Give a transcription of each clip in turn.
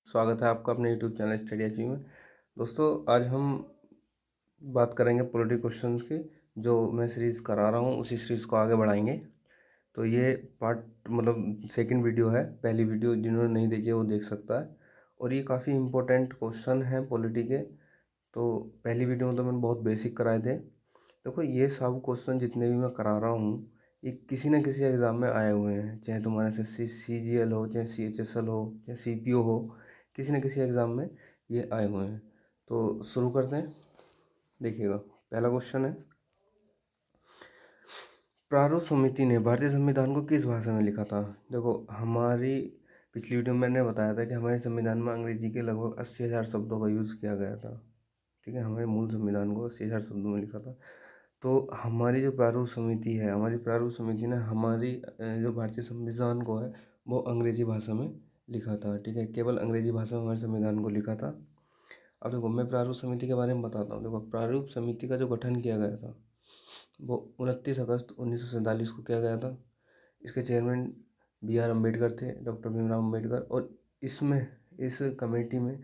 स्वागत है आपका अपने यूट्यूब चैनल स्टडी अचीव में। दोस्तों, आज हम बात करेंगे पॉलिटी क्वेश्चंस की। जो मैं सीरीज़ करा रहा हूँ उसी सीरीज़ को आगे बढ़ाएंगे। तो ये पार्ट मतलब सेकंड वीडियो है। पहली वीडियो जिन्होंने नहीं देखी है वो देख सकता है। और ये काफ़ी इंपॉर्टेंट क्वेश्चन है पॉलिटी के। तो पहली वीडियो में तो मैंने बहुत बेसिक कराए थे। देखो, ये सब क्वेश्चन जितने भी मैं करा रहा हूँ ये किसी न किसी एग्ज़ाम में आए हुए हैं, चाहे तुम्हारे से CGL हो, चाहे CHSL हो, चाहे CPO हो। किसी न किसी एग्ज़ाम में ये आए हुए हैं। तो शुरू करते हैं। देखिएगा, पहला क्वेश्चन है, प्रारूप समिति ने भारतीय संविधान को किस भाषा में लिखा था। देखो, हमारी पिछली वीडियो में मैंने बताया था कि हमारे संविधान में अंग्रेजी के लगभग 80,000 शब्दों का यूज़ किया गया था। ठीक है, हमारे मूल संविधान को 80,000 शब्दों में लिखा था। तो हमारी जो प्रारूप समिति है, हमारी प्रारूप समिति ने हमारी जो भारतीय संविधान को है वो अंग्रेजी भाषा में लिखा था। ठीक है, केवल अंग्रेजी भाषा में हमारे संविधान को लिखा था। अब देखो, मैं प्रारूप समिति के बारे में बताता हूँ। देखो, प्रारूप समिति का जो गठन किया गया था वो 29 अगस्त 1947 को किया गया था। इसके चेयरमैन BR अम्बेडकर थे, डॉक्टर भीमराव अम्बेडकर। और इसमें इस कमेटी में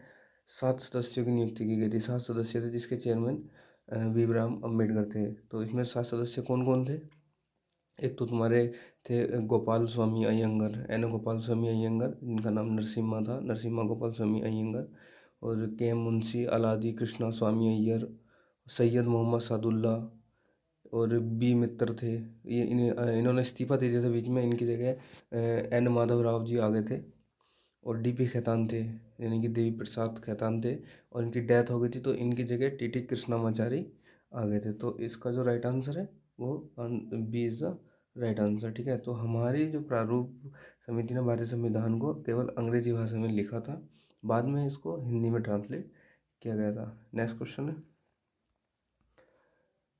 7 सदस्यों की नियुक्ति की गई थी। 7 सदस्य थे जिसके चेयरमैन भीमराव अम्बेडकर थे। तो इसमें 7 सदस्य कौन कौन थे? एक तो तुम्हारे थे गोपाल स्वामी अयंगर, गोपाल स्वामी अयंगर, जिनका नाम नरसिम्हा था, नरसिम्हा गोपाल स्वामी अयंगर। और KM मुंशी, अलादी कृष्णा स्वामी अय्यर, सैयद मोहम्मद सादुल्ला और B मित्र थे। ये इन्होंने इस्तीफा दे दिया था बीच में। इनकी जगह N माधव राव जी आ गए थे। और DP खेतान थे, यानी कि देवी प्रसाद खेतान थे। और इनकी डेथ हो गई थी तो इनकी जगह TT कृष्णामाचारी आ गए थे। तो इसका जो राइट आंसर है वो B is the right answer. ठीक है, तो हमारी जो प्रारूप समिति ने भारतीय संविधान को केवल अंग्रेजी भाषा में लिखा था, बाद में इसको हिंदी में ट्रांसलेट किया गया था। नेक्स्ट क्वेश्चन है,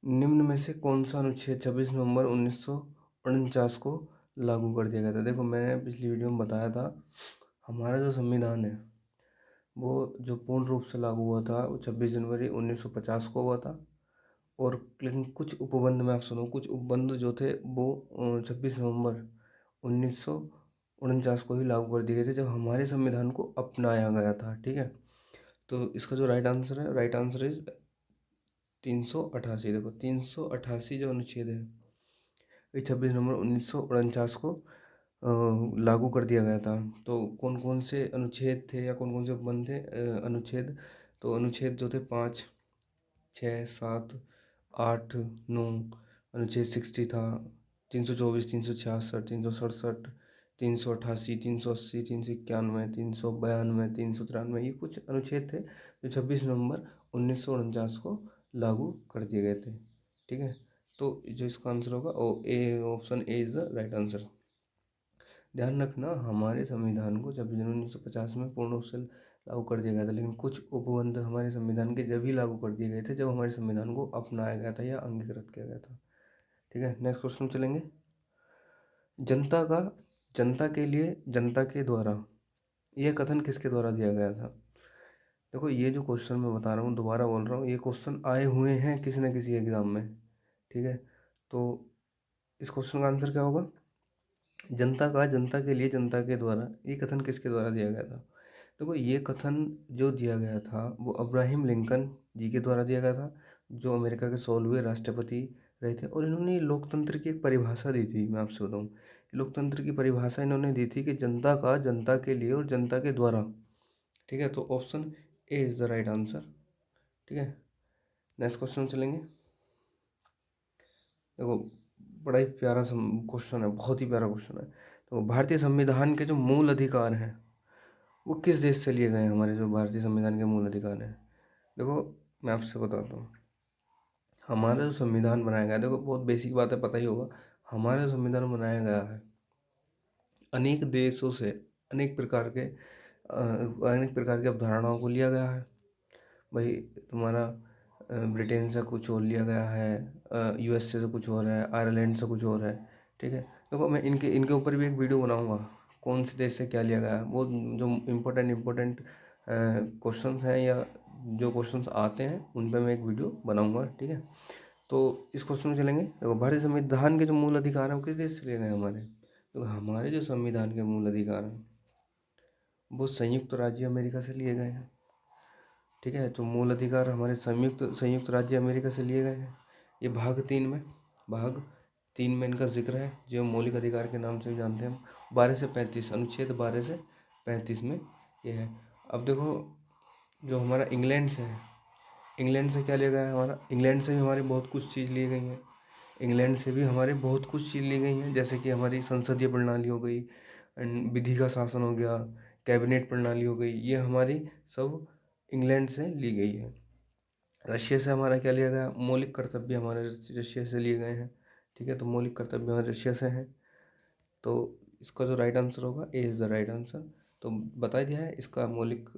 निम्न में से कौन सा अनुच्छेद 26 नवंबर 1949 को लागू कर दिया गया था। देखो, मैंने पिछली वीडियो में बताया था हमारा जो संविधान है वो जो पूर्ण रूप से लागू हुआ था वो 26 जनवरी 1950 को हुआ था। और लेकिन कुछ उपबंध में आप सुनो, कुछ उपबंध जो थे वो 26 नवंबर 1949 को ही लागू कर दिए गए थे, जब हमारे संविधान को अपनाया गया था। ठीक है, तो इसका जो राइट आंसर है, राइट आंसर इज 388। देखो, 388 जो अनुच्छेद है ये 26 नवंबर 1949 को लागू कर दिया गया था। तो कौन कौन से अनुच्छेद थे या कौन कौन से उपबंध थे? अनुच्छेद, तो अनुच्छेद जो थे 5, 6, 7, 8, 9। अनुच्छेद 60 था, 324, 366, 367, 388, 380, 391, 392, 393। ये कुछ अनुच्छेद थे जो 26 नवंबर 1949 को लागू कर दिए गए थे। ठीक है, तो जो इसका आंसर होगा ओ A, option A is the right answer. ध्यान रखना, हमारे संविधान को 26 जनवरी 1950 में पूर्ण रूप से लागू कर दिया गया था, लेकिन कुछ उपबंध हमारे संविधान के जब ही लागू कर दिए गए थे जब हमारे संविधान को अपनाया गया था या अंगीकृत किया गया था। ठीक है, नेक्स्ट क्वेश्चन चलेंगे। जनता का, जनता के लिए, जनता के द्वारा, यह कथन किसके द्वारा दिया गया था। देखो, ये जो क्वेश्चन मैं बता रहा हूँ, दोबारा बोल रहा हूँ, ये क्वेश्चन आए हुए हैं किसी न किसी एग्जाम में। ठीक है, तो इस क्वेश्चन का आंसर क्या होगा? जनता का, जनता के लिए, जनता के द्वारा, ये कथन किसके द्वारा दिया गया था। देखो, ये कथन जो दिया गया था वो अब्राहम लिंकन जी के द्वारा दिया गया था, जो अमेरिका के 16वें राष्ट्रपति रहे थे। और इन्होंने लोकतंत्र की एक परिभाषा दी थी। मैं आपसे बताऊँ, लोकतंत्र की परिभाषा इन्होंने दी थी कि जनता का, जनता के लिए और जनता के द्वारा। ठीक है, तो option A is the right answer. ठीक है, नेक्स्ट क्वेश्चन चलेंगे। देखो, बड़ा ही प्यारा क्वेश्चन है, बहुत ही प्यारा क्वेश्चन है। तो भारतीय संविधान के जो मूल अधिकार हैं वो किस देश से लिए गए हैं? हमारे जो भारतीय संविधान के मूल अधिकार हैं, देखो मैं आपसे बताता हूँ। हमारा जो संविधान बनाया गया है, देखो बहुत बेसिक बात है, पता ही होगा। हमारा जो संविधान बनाया गया है अनेक देशों से अनेक प्रकार की अवधारणाओं को लिया गया है। भाई, तुम्हारा ब्रिटेन से कुछ और लिया गया है, USA से कुछ और है, आयरलैंड से कुछ और है। ठीक है, देखो मैं इनके इनके ऊपर भी एक वीडियो बनाऊंगा, कौन से देश से क्या लिया गया है। वो जो इम्पोर्टेंट क्वेश्चंस हैं या जो क्वेश्चंस आते हैं उन पर मैं एक वीडियो बनाऊंगा। ठीक है, तो इस क्वेश्चन में चलेंगे। देखो, भारतीय संविधान के जो मूल अधिकार हैं वो किस देश से लिए गए हैं हमारे। देखो, हमारे जो संविधान के मूल अधिकार हैं वो संयुक्त राज्य अमेरिका से लिए गए हैं। ठीक है, तो मूल अधिकार हमारे संयुक्त संयुक्त राज्य अमेरिका से लिए गए हैं। ये भाग 3 में इनका जिक्र है, जो मौलिक अधिकार के नाम से भी जानते हैं हम। 12 से 35, अनुच्छेद 12 से 35 में ये है। अब देखो, जो हमारा इंग्लैंड से है, इंग्लैंड से क्या लिया गया है हमारा? इंग्लैंड से भी हमारी बहुत कुछ चीज़ ली गई हैं। इंग्लैंड से भी हमारे बहुत कुछ चीज़ ली गई हैं, जैसे कि हमारी संसदीय प्रणाली हो गई, विधि का शासन हो गया, कैबिनेट प्रणाली हो गई, ये हमारी सब इंग्लैंड से ली गई है। रशिया से हमारा क्या लिया गया? मौलिक कर्तव्य हमारे रशिया से लिए गए हैं। ठीक है, तो मौलिक कर्तव्य हमारे रशिया से हैं। तो इसका जो राइट आंसर होगा, ए इज़ द राइट आंसर। तो बता दिया है, इसका मौलिक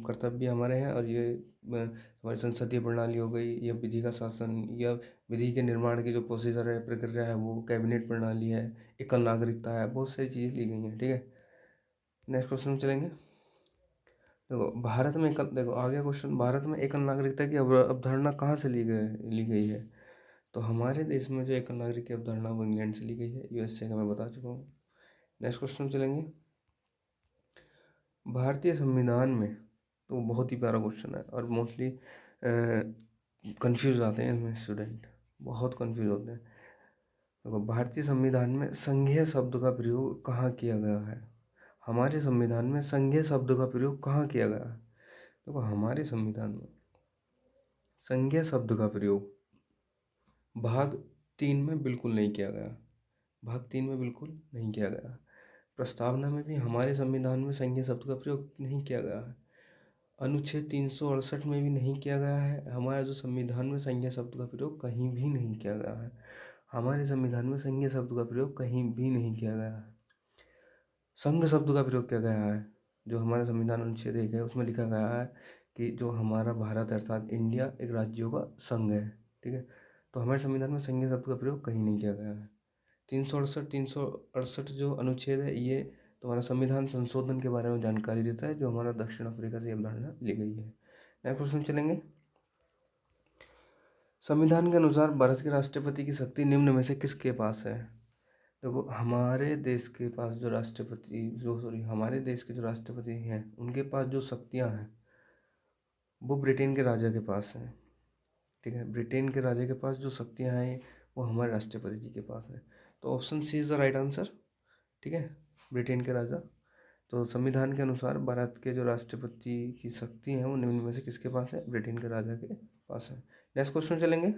कर्तव्य हमारे हैं, और ये हमारी संसदीय प्रणाली हो गई, या विधि का शासन, या विधि के निर्माण की जो प्रोसीजर है, प्रक्रिया है, वो कैबिनेट प्रणाली है, एकल नागरिकता है, बहुत सारी चीज़ें ली गई हैं। ठीक है, नेक्स्ट क्वेश्चन में चलेंगे। देखो, भारत में एकल, देखो आ गया क्वेश्चन, भारत में एकल नागरिकता की अवधारणा कहाँ से ली गई है? तो हमारे देश में जो एकल नागरिक की अवधारणा, वो इंग्लैंड से ली गई है, यूएसए का मैं बता चुका हूँ। नेक्स्ट क्वेश्चन चलेंगे। भारतीय संविधान में, तो बहुत ही प्यारा क्वेश्चन है, और मोस्टली कंफ्यूज आते हैं इसमें स्टूडेंट, बहुत कंफ्यूज होते हैं। देखो, भारतीय संविधान में संघीय शब्द का प्रयोग कहाँ किया गया है? हमारे संविधान में संघीय शब्द का प्रयोग कहाँ किया गया है? देखो, हमारे संविधान में संघीय शब्द का प्रयोग भाग 3 में बिल्कुल नहीं किया गया। भाग 3 में बिल्कुल नहीं किया गया। प्रस्तावना में भी हमारे संविधान में संघीय शब्द का प्रयोग नहीं किया गया है। अनुच्छेद 368 में भी नहीं किया गया है। हमारे जो संविधान में संज्ञा शब्द का प्रयोग कहीं भी नहीं किया गया है। हमारे संविधान में संज्ञा शब्द का प्रयोग कहीं भी नहीं किया गया है। संघ शब्द का प्रयोग किया गया है। जो हमारा संविधान अनुच्छेद 1 है, उसमें लिखा गया है कि जो हमारा भारत अर्थात इंडिया एक राज्यों का संघ है। ठीक है, तो हमारे संविधान में संज्ञा शब्द का प्रयोग कहीं नहीं किया गया है। 368 जो अनुच्छेद है, ये तुम्हारा संविधान संशोधन के बारे में जानकारी देता है, जो हमारा दक्षिण अफ्रीका से अवधारणा ली गई है। नेक्स्ट क्वेश्चन चलेंगे। संविधान के अनुसार भारत के राष्ट्रपति की शक्ति निम्न में से किसके पास है? देखो, हमारे देश के पास जो राष्ट्रपति जो सॉरी हमारे देश के जो राष्ट्रपति हैं, उनके पास जो शक्तियां हैं, वो ब्रिटेन के राजा के पास हैं। ठीक है, ब्रिटेन के राजा के पास जो शक्तियां हैं, वो हमारे राष्ट्रपति जी के पास है। तो option C is the right answer. ठीक है, ब्रिटेन के राजा। तो संविधान के अनुसार भारत के जो राष्ट्रपति की शक्ति है, वो निम्न में से किसके पास है? ब्रिटेन के राजा के पास है। नेक्स्ट क्वेश्चन चलेंगे।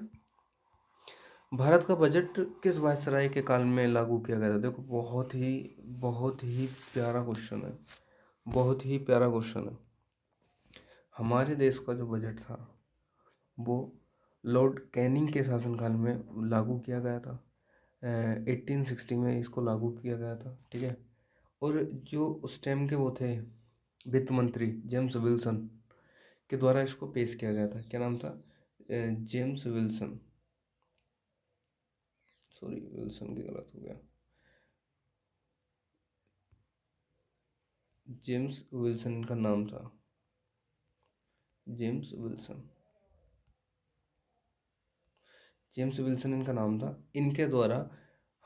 भारत का बजट किस वायसराय के काल में लागू किया गया था? देखो, बहुत ही प्यारा क्वेश्चन है, बहुत ही प्यारा क्वेश्चन है। हमारे देश का जो बजट था, वो लॉर्ड कैनिंग के शासनकाल में लागू किया गया था। 1860 में इसको लागू किया गया था। ठीक है, और जो उस टाइम के वो थे वित्त मंत्री, जेम्स विल्सन के द्वारा इसको पेश किया गया था। क्या नाम था? जेम्स विल्सन, सॉरी विल्सन की गलत हो गया, जेम्स विल्सन का नाम था, जेम्स विल्सन, जेम्स विल्सन इनका नाम था। इनके द्वारा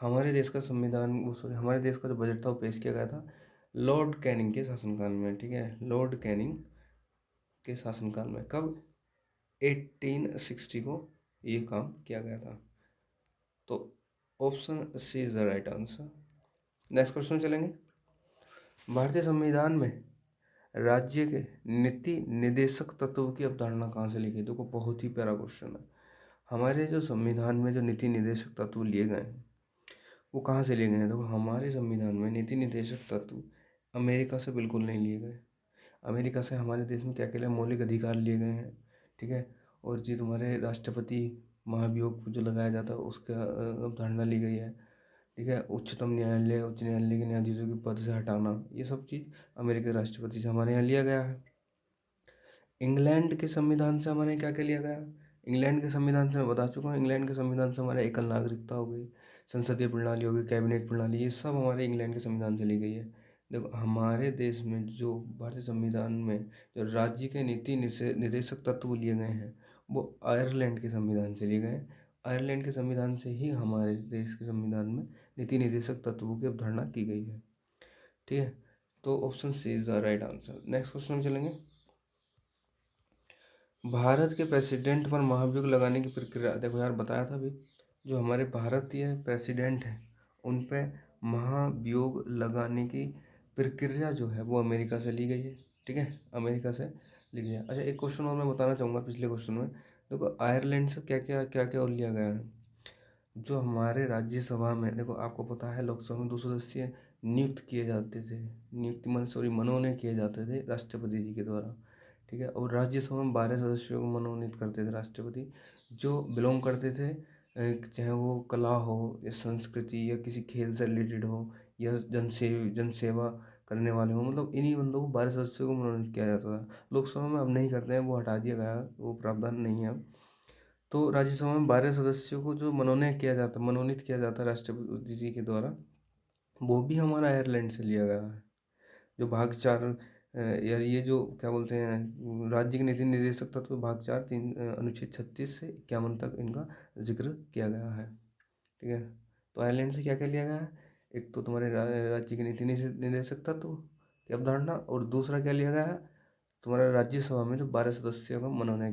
हमारे देश का संविधान, सॉरी हमारे देश का जो बजट था, वो पेश किया गया था लॉर्ड कैनिंग के शासनकाल में। ठीक है, लॉर्ड कैनिंग के शासनकाल में। कब? 1860 को ये काम किया गया था। तो option C is the right answer. Next question चलेंगे। भारतीय संविधान में राज्य के नीति निदेशक तत्व की अवधारणा कहाँ से ली गई? देखो, बहुत ही प्यारा क्वेश्चन है। हमारे जो संविधान में जो नीति निदेशक तत्व लिए गए हैं, वो कहाँ से लिए गए हैं? देखो, हमारे संविधान में नीति निदेशक तत्व अमेरिका से बिल्कुल नहीं लिए गए। अमेरिका से हमारे देश में क्या क्या मौलिक अधिकार लिए गए हैं। ठीक है, और जी तुम्हारे राष्ट्रपति महाभियोग जो लगाया जाता है, उसका अवधारणा ली गई है। ठीक है, उच्चतम न्यायालय, उच्च न्यायालय के न्यायाधीशों की पद से हटाना, ये सब चीज़ अमेरिका के राष्ट्रपति से हमारे यहाँ लिया गया है। इंग्लैंड के संविधान से हमारे क्या क्या लिया गया? इंग्लैंड के संविधान से मैं बता चुका हूँ। इंग्लैंड के संविधान से हमारे एकल नागरिकता हो गई, संसदीय प्रणाली हो गई, कैबिनेट प्रणाली, ये सब हमारे इंग्लैंड के संविधान से ली गई है। देखो, हमारे देश में जो भारतीय संविधान में जो राज्य के नीति निदेशक तत्व लिए गए हैं, वो आयरलैंड के संविधान से लिए गए हैं। आयरलैंड के संविधान से ही हमारे देश के संविधान में नीति निदेशक तत्वों की अवधारणा की गई है। ठीक है, तो option C is the right answer. Next question में चलेंगे। भारत के प्रेसिडेंट पर महाभियोग लगाने की प्रक्रिया, देखो यार बताया था अभी, जो हमारे भारतीय प्रेसिडेंट हैं उन पे महाभियोग लगाने की प्रक्रिया जो है वो अमेरिका से ली गई है। ठीक है, अमेरिका से ली गई है। अच्छा, एक क्वेश्चन और मैं बताना चाहूँगा पिछले क्वेश्चन में। देखो आयरलैंड से क्या क्या और लिया गया है। जो हमारे राज्यसभा में, देखो आपको पता है लोकसभा में 200 सदस्य नियुक्त किए जाते थे, मनोनीत किए जाते थे राष्ट्रपति जी के द्वारा। ठीक है, और राज्यसभा में 12 सदस्यों को मनोनीत करते थे राष्ट्रपति, जो बिलोंग करते थे चाहे वो कला हो या संस्कृति या किसी खेल से रिलेटेड हो या जनसेवा करने वाले हो, मतलब इन्हीं बंदों को 12 सदस्यों को मनोनीत किया जाता था। लोकसभा में अब नहीं करते हैं, वो हटा दिया गया, वो प्रावधान नहीं है अब। तो राज्यसभा में 12 सदस्यों को जो मनोनीत किया जाता है राष्ट्रपति जी के द्वारा, वो भी हमारा आयरलैंड से लिया गया है। जो भाग चार यार ये जो क्या बोलते हैं, राज्य के नीति निर्देशक तत्व भाग 4 अनुच्छेद 36 से 51 तक इनका जिक्र किया गया है। ठीक है, तो आयरलैंड से क्या क्या लिया गया है, एक तो तुम्हारे राज्य के नीति निर्देशक तत्व की अवधारणा, और दूसरा क्या लिया गया है, तुम्हारा राज्यसभा में जो 12 सदस्यों का मनोनयन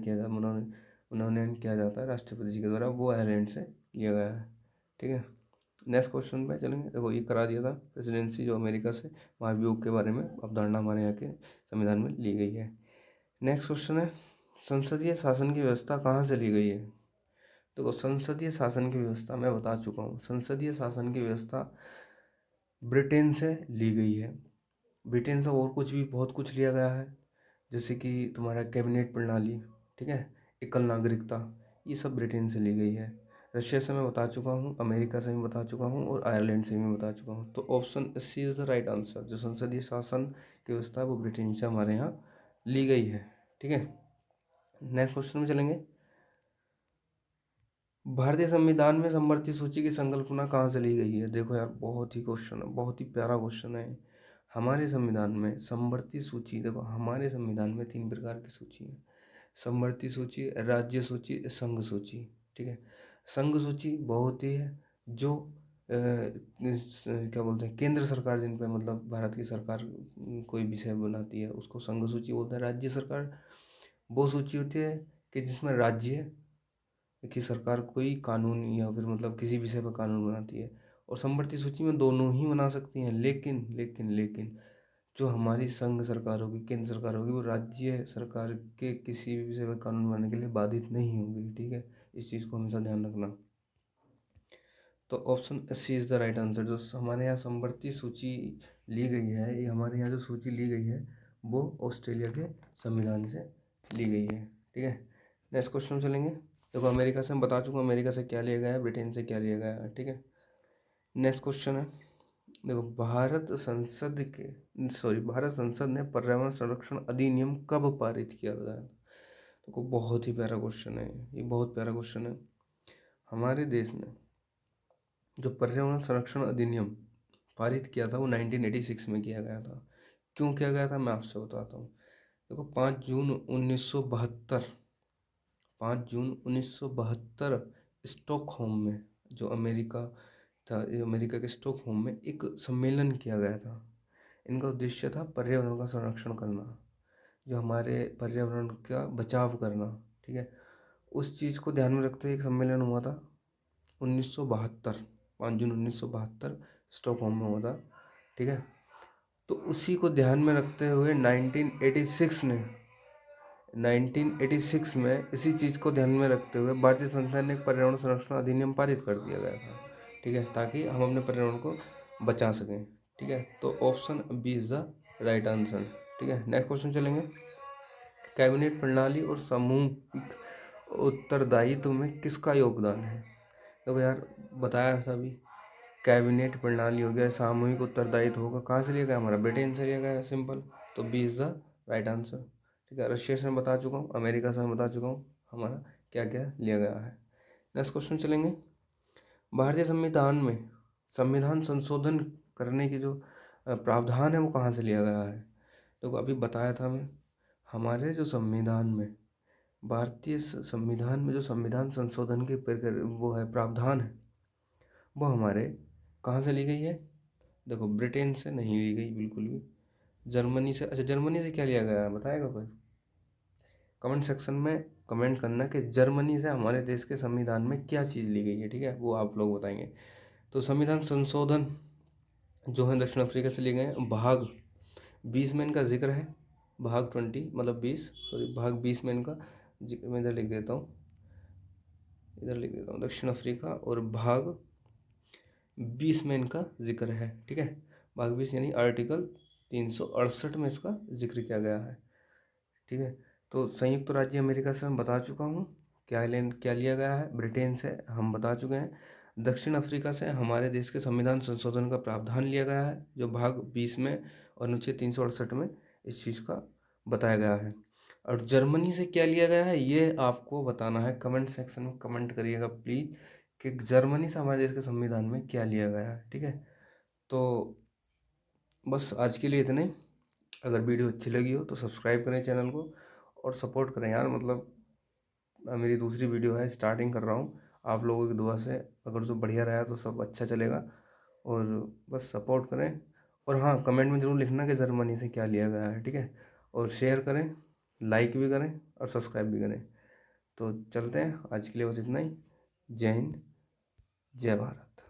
किया जाता है राष्ट्रपति जी के द्वारा, वो आयरलैंड से लिया गया है। ठीक है, नेक्स्ट क्वेश्चन पे चलेंगे। देखो ये करा दिया था, प्रेसिडेंसी जो अमेरिका से महाभियोग के बारे में अवधारणा हमारे यहाँ के संविधान में ली गई है। नेक्स्ट क्वेश्चन है, संसदीय शासन की व्यवस्था कहाँ से ली गई है। देखो संसदीय शासन की व्यवस्था मैं बता चुका हूँ, संसदीय शासन की व्यवस्था ब्रिटेन से ली गई है। ब्रिटेन से और कुछ भी बहुत कुछ लिया गया है, जैसे कि तुम्हारा कैबिनेट प्रणाली, ठीक है, एकल नागरिकता, ये सब ब्रिटेन से ली गई है। रशिया से मैं बता चुका हूँ, अमेरिका से भी बता चुका हूँ, और आयरलैंड से भी बता चुका हूँ। तो option C is the right answer. जो संसदीय शासन की व्यवस्था है वो ब्रिटेन से हमारे यहाँ ली गई है। ठीक है, नेक्स्ट क्वेश्चन में चलेंगे। भारतीय संविधान में समवर्ती सूची की संकल्पना कहाँ से ली गई है। देखो यार बहुत ही क्वेश्चन है, बहुत ही प्यारा क्वेश्चन है। हमारे संविधान में समवर्ती सूची, देखो हमारे संविधान में 3 प्रकार की सूची है, समवर्ती सूची, राज्य सूची, संघ सूची। ठीक है, संघ सूची वो होती है जो क्या बोलते हैं, केंद्र सरकार जिन पे, मतलब भारत की सरकार कोई विषय बनाती है उसको संघ सूची बोलते हैं। राज्य सरकार वो सूची होती है कि जिसमें राज्य कि सरकार कोई कानून या फिर मतलब किसी विषय पर कानून बनाती है। और समवर्ती सूची में दोनों ही बना सकती हैं, लेकिन लेकिन लेकिन जो हमारी संघ सरकार होगी, केंद्र सरकार होगी, वो राज्य सरकार के किसी भी विषय पर कानून बनाने के लिए बाधित नहीं होगी। ठीक है, इस चीज़ को हमेशा ध्यान रखना। तो option C is the right answer. जो हमारे यहाँ समवर्ती सूची ली गई है, ये हमारे यहाँ जो सूची ली गई है वो ऑस्ट्रेलिया के संविधान से ली गई है। ठीक है, नेक्स्ट क्वेश्चन चलेंगे। देखो अमेरिका से हम बता चुका हूँ, अमेरिका से क्या लिया गया है, ब्रिटेन से क्या लिया गया है। ठीक है, नेक्स्ट क्वेश्चन है। देखो भारत संसद ने पर्यावरण संरक्षण अधिनियम कब पारित किया गया। देखो बहुत ही प्यारा क्वेश्चन है, ये बहुत प्यारा क्वेश्चन है। हमारे देश ने जो पर्यावरण संरक्षण अधिनियम पारित किया था वो 1986 में किया गया था। क्यों किया गया था मैं आपसे बताता हूँ। देखो 5 जून 1972 स्टॉकहोम में, जो अमेरिका था, अमेरिका के स्टॉकहोम में एक सम्मेलन किया गया था। इनका उद्देश्य था पर्यावरण का संरक्षण करना, जो हमारे पर्यावरण का बचाव करना। ठीक है, उस चीज़ को ध्यान में रखते हुए एक सम्मेलन हुआ था 1972, 5 जून 1972 स्टॉकहोम में हुआ था। ठीक है, तो उसी को ध्यान में रखते हुए 1986 में इसी चीज़ को ध्यान में रखते हुए भारतीय संसद ने एक पर्यावरण संरक्षण अधिनियम पारित कर दिया गया था। ठीक है, ताकि हम अपने पर्यावरण को बचा सकें। ठीक है, तो option B is the right answer. ठीक है, नेक्स्ट क्वेश्चन चलेंगे। कैबिनेट प्रणाली और सामूहिक उत्तरदायित्व में किसका योगदान है। देखो यार बताया था अभी, कैबिनेट प्रणाली हो गया, सामूहिक उत्तरदायित्व होगा, कहाँ से लिया गया, हमारा ब्रिटेन से लिया गया है, सिंपल। तो B is the right answer. ठीक है, रशिया से मैं बता चुका हूँ, अमेरिका से मैं बता चुका हूँ हमारा क्या क्या लिया गया है। नेक्स्ट क्वेश्चन चलेंगे। भारतीय संविधान में संविधान संशोधन करने की जो प्रावधान है वो कहाँ से लिया गया है। देखो अभी बताया था मैं, हमारे जो संविधान में, भारतीय संविधान में जो संविधान संशोधन के वो है प्रावधान है, वो हमारे कहाँ से ली गई है। देखो ब्रिटेन से नहीं ली गई बिल्कुल भी, जर्मनी से, अच्छा जर्मनी से क्या लिया गया है बताएगा कोई? कमेंट सेक्शन में कमेंट करना कि जर्मनी से हमारे देश के संविधान में क्या चीज़ ली गई है, ठीक है, वो आप लोग बताएंगे। तो संविधान संशोधन जो है दक्षिण अफ्रीका से लिए गए हैं। भाग 20 में इनका जिक्र है, भाग 20 मतलब 20, सॉरी भाग 20 में इनका जिक्र, मैं इधर लिख देता हूँ, इधर लिख देता हूँ दक्षिण अफ्रीका, और भाग 20 में इनका जिक्र है, ठीक है। भाग 20 यानी आर्टिकल 368 में इसका जिक्र किया गया है, ठीक है। तो संयुक्त राज्य अमेरिका से मैं बता चुका हूँ क्या लिया गया है। ब्रिटेन से हम बता चुके हैं। दक्षिण अफ्रीका से हमारे देश के संविधान संशोधन का प्रावधान लिया गया है, जो भाग 20 में और अनुच्छेद 368 में इस चीज़ का बताया गया है। और जर्मनी से क्या लिया गया है ये आपको बताना है, कमेंट सेक्शन में कमेंट करिएगा प्लीज़ कि जर्मनी से हमारे देश के संविधान में क्या लिया गया है, ठीक है। तो बस आज के लिए इतने ही। अगर वीडियो अच्छी लगी हो तो सब्सक्राइब करें चैनल को और सपोर्ट करें यार, मतलब मेरी दूसरी वीडियो है, स्टार्टिंग कर रहा हूँ। आप लोगों की दुआ से अगर जो बढ़िया रहा तो सब अच्छा चलेगा, और बस सपोर्ट करें। और हाँ, कमेंट में ज़रूर लिखना कि जर्मनी से क्या लिया गया है, ठीक है। और शेयर करें, लाइक भी करें और सब्सक्राइब भी करें। तो चलते हैं, आज के लिए बस इतना ही। जय हिंद, जय भारत।